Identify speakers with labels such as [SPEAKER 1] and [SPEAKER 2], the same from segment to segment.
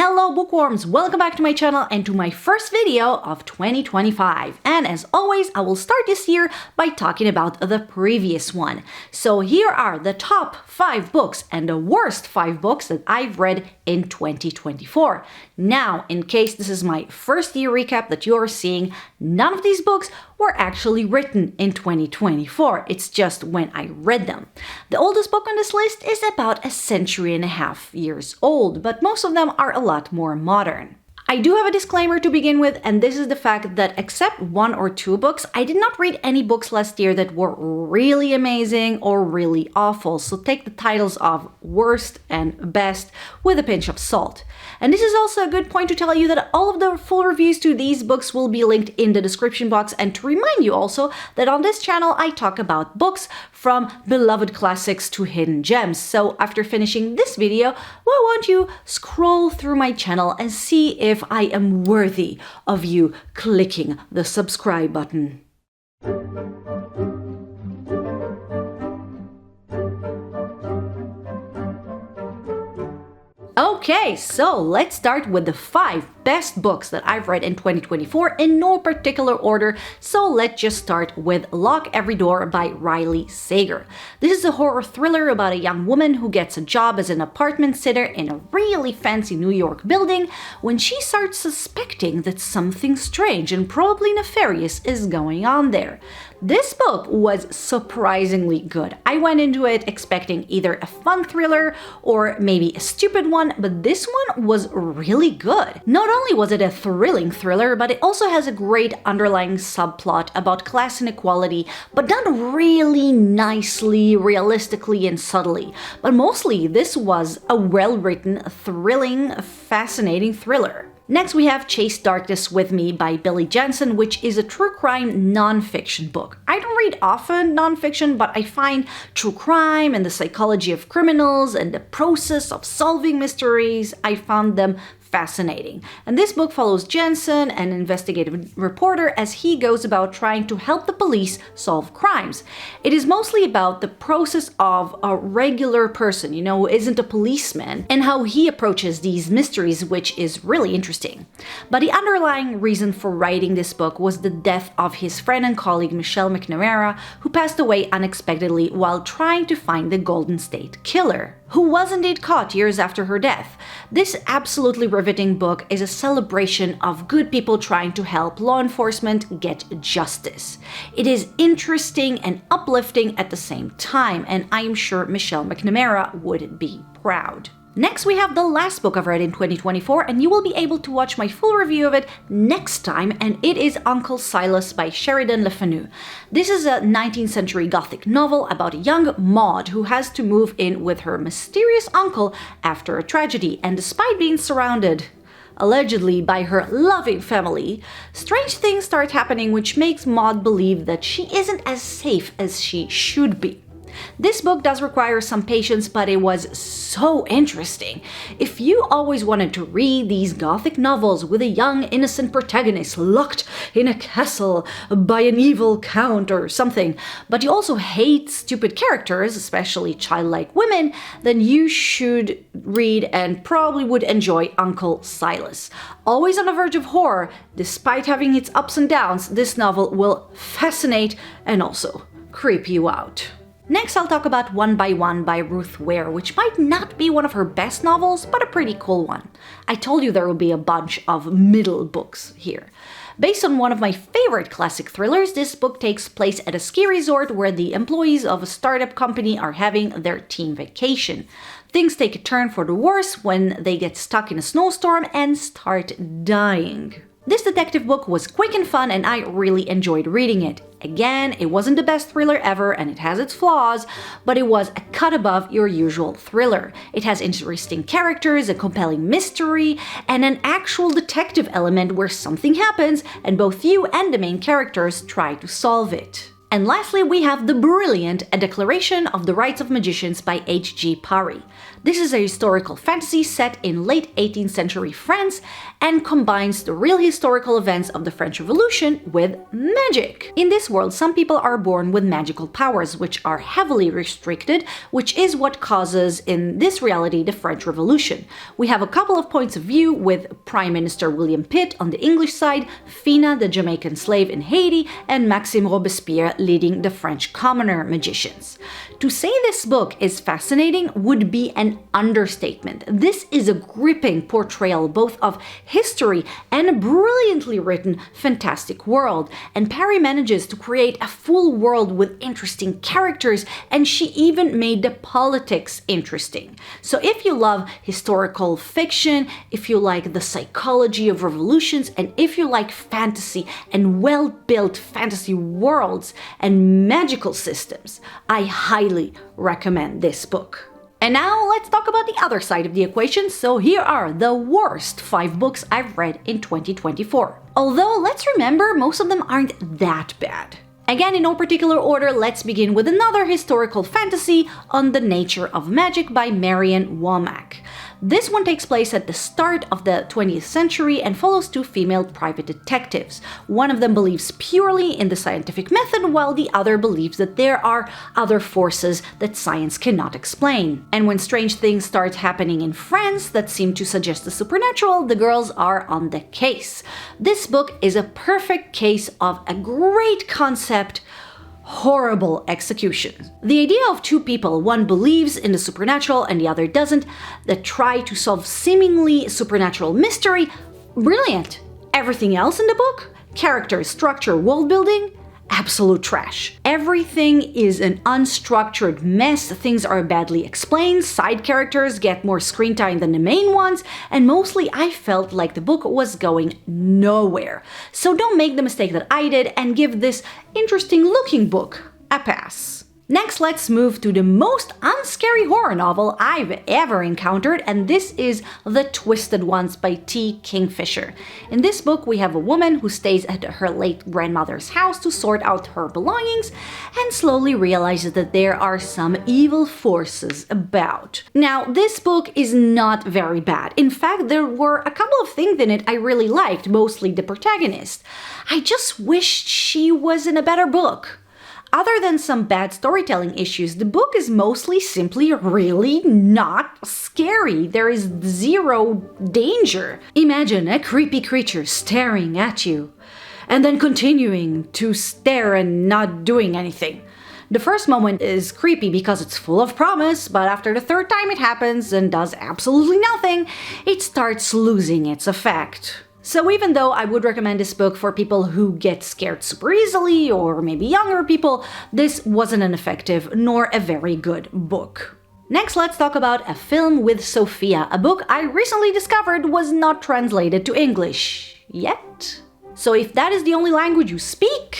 [SPEAKER 1] Hello bookworms, welcome back to my channel and to my first video of 2025. And as always, I will start this year by talking about the previous one. So here are the top 5 books and the worst 5 books that I've read in 2024. Now, in case this is my first year recap that you're seeing, none of these books were actually written in 2024. It's just when I read them. The oldest book on this list is about a century and a half years old, but most of them are a lot more modern. I do have a disclaimer to begin with, and this is the fact that except 1 or 2 books, I did not read any books last year that were really amazing or really awful, so take the titles of worst and best with a pinch of salt. And this is also a good point to tell you that all of the full reviews to these books will be linked in the description box, and to remind you also that on this channel I talk about books from beloved classics to hidden gems. So after finishing this video, why won't you scroll through my channel and see if I am worthy of you clicking the subscribe button. Okay, so let's start with the 5 best books that I've read in 2024 in no particular order, so let's just start with Lock Every Door by Riley Sager. This is a horror thriller about a young woman who gets a job as an apartment sitter in a really fancy New York building when she starts suspecting that something strange and probably nefarious is going on there. This book was surprisingly good. I went into it expecting either a fun thriller or maybe a stupid one, but this one was really good. Not only was it a thrilling thriller, but it also has a great underlying subplot about class inequality, but done really nicely, realistically, and subtly. But mostly, this was a well-written, thrilling, fascinating thriller. Next, we have Chase Darkness With Me by Billy Jensen, which is a true crime non-fiction book. I don't read often non-fiction, but I find true crime and the psychology of criminals and the process of solving mysteries, I found them fascinating. And this book follows Jensen, an investigative reporter, as he goes about trying to help the police solve crimes. It is mostly about the process of a regular person, who isn't a policeman, and how he approaches these mysteries, which is really interesting. But the underlying reason for writing this book was the death of his friend and colleague Michelle McNamara, who passed away unexpectedly while trying to find the Golden State Killer, who was indeed caught years after her death. This absolutely riveting book is a celebration of good people trying to help law enforcement get justice. It is interesting and uplifting at the same time, and I am sure Michelle McNamara would be proud. Next, we have the last book I've read in 2024, and you will be able to watch my full review of it next time, and it is Uncle Silas by Sheridan Le Fanu. This is a 19th century Gothic novel about a young Maud who has to move in with her mysterious uncle after a tragedy, and despite being surrounded allegedly by her loving family, strange things start happening which makes Maud believe that she isn't as safe as she should be. This book does require some patience, but it was so interesting. If you always wanted to read these Gothic novels with a young, innocent protagonist locked in a castle by an evil count or something, but you also hate stupid characters, especially childlike women, then you should read and probably would enjoy Uncle Silas. Always on the verge of horror, despite having its ups and downs, this novel will fascinate and also creep you out. Next, I'll talk about One by One by Ruth Ware, which might not be one of her best novels, but a pretty cool one. I told you there will be a bunch of middle books here. Based on one of my favorite classic thrillers, this book takes place at a ski resort where the employees of a startup company are having their team vacation. Things take a turn for the worse when they get stuck in a snowstorm and start dying. This detective book was quick and fun, and I really enjoyed reading it. Again, it wasn't the best thriller ever, and it has its flaws, but it was a cut above your usual thriller. It has interesting characters, a compelling mystery, and an actual detective element where something happens and both you and the main characters try to solve it. And lastly, we have the brilliant A Declaration of the Rights of Magicians by H.G. Parry. This is a historical fantasy set in late 18th century France and combines the real historical events of the French Revolution with magic. In this world, some people are born with magical powers, which are heavily restricted, which is what causes, in this reality, the French Revolution. We have a couple of points of view, with Prime Minister William Pitt on the English side, Fina, the Jamaican slave in Haiti, and Maxime Robespierre leading the French commoner magicians. To say this book is fascinating would be an understatement. This is a gripping portrayal both of history and a brilliantly written fantastic world, and Perry manages to create a full world with interesting characters, and she even made the politics interesting. So if you love historical fiction, if you like the psychology of revolutions, and if you like fantasy and well-built fantasy worlds and magical systems, I highly recommend this book. And now let's talk about the other side of the equation. So here are the worst 5 books I've read in 2024. Although let's remember, most of them aren't that bad. Again, in no particular order, let's begin with another historical fantasy on the nature of magic by Marianne Womack. This one takes place at the start of the 20th century and follows 2 female private detectives. One of them believes purely in the scientific method, while the other believes that there are other forces that science cannot explain. And when strange things start happening in France that seem to suggest the supernatural, the girls are on the case. This book is a perfect case of a great concept, horrible execution. The idea of 2 people, one believes in the supernatural and the other doesn't, that try to solve seemingly supernatural mystery, brilliant. Everything else in the book, characters, structure, world building, absolute trash. Everything is an unstructured mess, things are badly explained, side characters get more screen time than the main ones, and mostly I felt like the book was going nowhere. So don't make the mistake that I did and give this interesting looking book a pass. Next, let's move to the most unscary horror novel I've ever encountered, and this is The Twisted Ones by T. Kingfisher. In this book, we have a woman who stays at her late grandmother's house to sort out her belongings and slowly realizes that there are some evil forces about. Now, this book is not very bad. In fact, there were a couple of things in it I really liked, mostly the protagonist. I just wished she was in a better book. Other than some bad storytelling issues, the book is mostly simply really not scary. There is zero danger. Imagine a creepy creature staring at you, and then continuing to stare and not doing anything. The first moment is creepy because it's full of promise, but after the 3rd time it happens and does absolutely nothing, it starts losing its effect. So even though I would recommend this book for people who get scared super easily, or maybe younger people, this wasn't an effective nor a very good book. Next, let's talk about A Film with Sophia, a book I recently discovered was not translated to English yet. So if that is the only language you speak,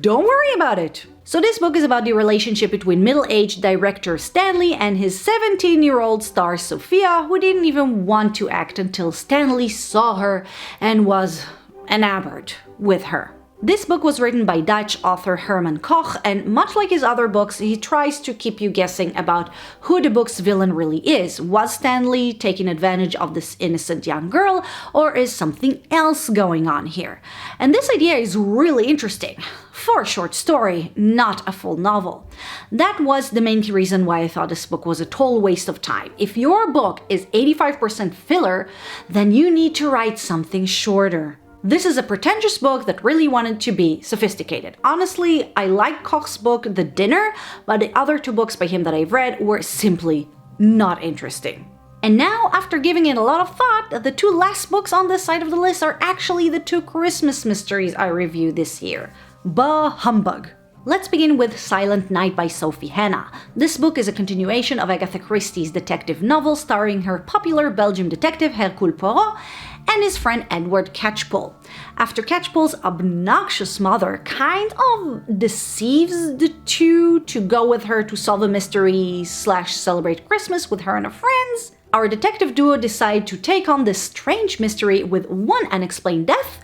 [SPEAKER 1] don't worry about it. So this book is about the relationship between middle-aged director Stanley and his 17-year-old star Sophia, who didn't even want to act until Stanley saw her and was enamored with her. This book was written by Dutch author Herman Koch, and much like his other books, he tries to keep you guessing about who the book's villain really is. Was Stanley taking advantage of this innocent young girl, or is something else going on here? And this idea is really interesting. For a short story, not a full novel. That was the main reason why I thought this book was a total waste of time. If your book is 85% filler, then you need to write something shorter. This is a pretentious book that really wanted to be sophisticated. Honestly, I like Koch's book, The Dinner, but the other 2 books by him that I've read were simply not interesting. And now, after giving it a lot of thought, the 2 last books on this side of the list are actually the 2 Christmas mysteries I reviewed this year. Bah humbug. Let's begin with Silent Night by Sophie Hannah. This book is a continuation of Agatha Christie's detective novel starring her popular Belgian detective Hercule Poirot and his friend Edward Catchpole. After Catchpole's obnoxious mother kind of deceives the two to go with her to solve a mystery / celebrate Christmas with her and her friends, our detective duo decide to take on this strange mystery with one unexplained death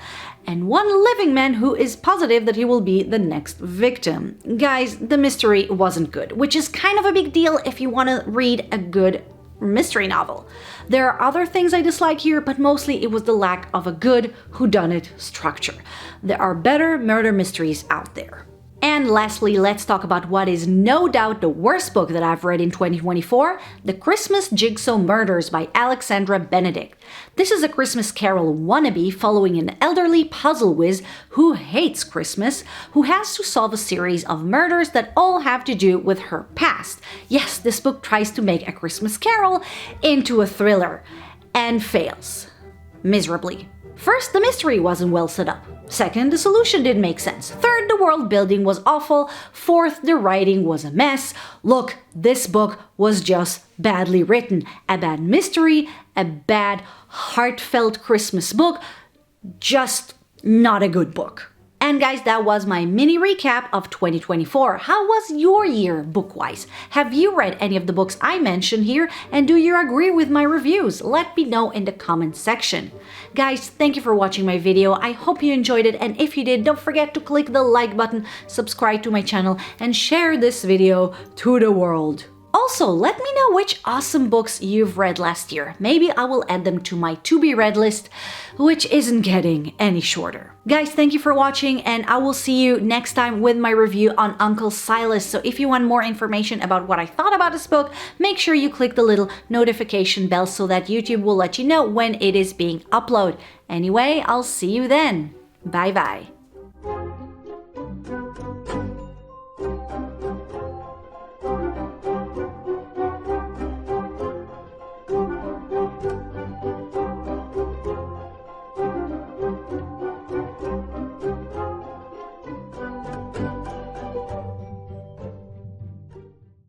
[SPEAKER 1] and one living man who is positive that he will be the next victim. Guys, the mystery wasn't good, which is kind of a big deal if you want to read a good mystery novel. There are other things I dislike here, but mostly it was the lack of a good whodunit structure. There are better murder mysteries out there. And lastly, let's talk about what is no doubt the worst book that I've read in 2024, The Christmas Jigsaw Murders by Alexandra Benedict. This is a Christmas Carol wannabe following an elderly puzzle whiz who hates Christmas, who has to solve a series of murders that all have to do with her past. Yes, this book tries to make A Christmas Carol into a thriller, and fails. Miserably. First, the mystery wasn't well set up. Second, the solution didn't make sense. Third, the world building was awful. Fourth, the writing was a mess. Look, this book was just badly written. A bad mystery, a bad, heartfelt Christmas book. Just not a good book. And guys, that was my mini recap of 2024. How was your year book-wise? Have you read any of the books I mentioned here? And do you agree with my reviews? Let me know in the comment section. Guys, thank you for watching my video. I hope you enjoyed it. And if you did, don't forget to click the like button, subscribe to my channel, and share this video to the world. Also, let me know which awesome books you've read last year. Maybe I will add them to my to-be-read list, which isn't getting any shorter. Guys, thank you for watching, and I will see you next time with my review on Uncle Silas. So if you want more information about what I thought about this book, make sure you click the little notification bell so that YouTube will let you know when it is being uploaded. Anyway, I'll see you then. Bye-bye.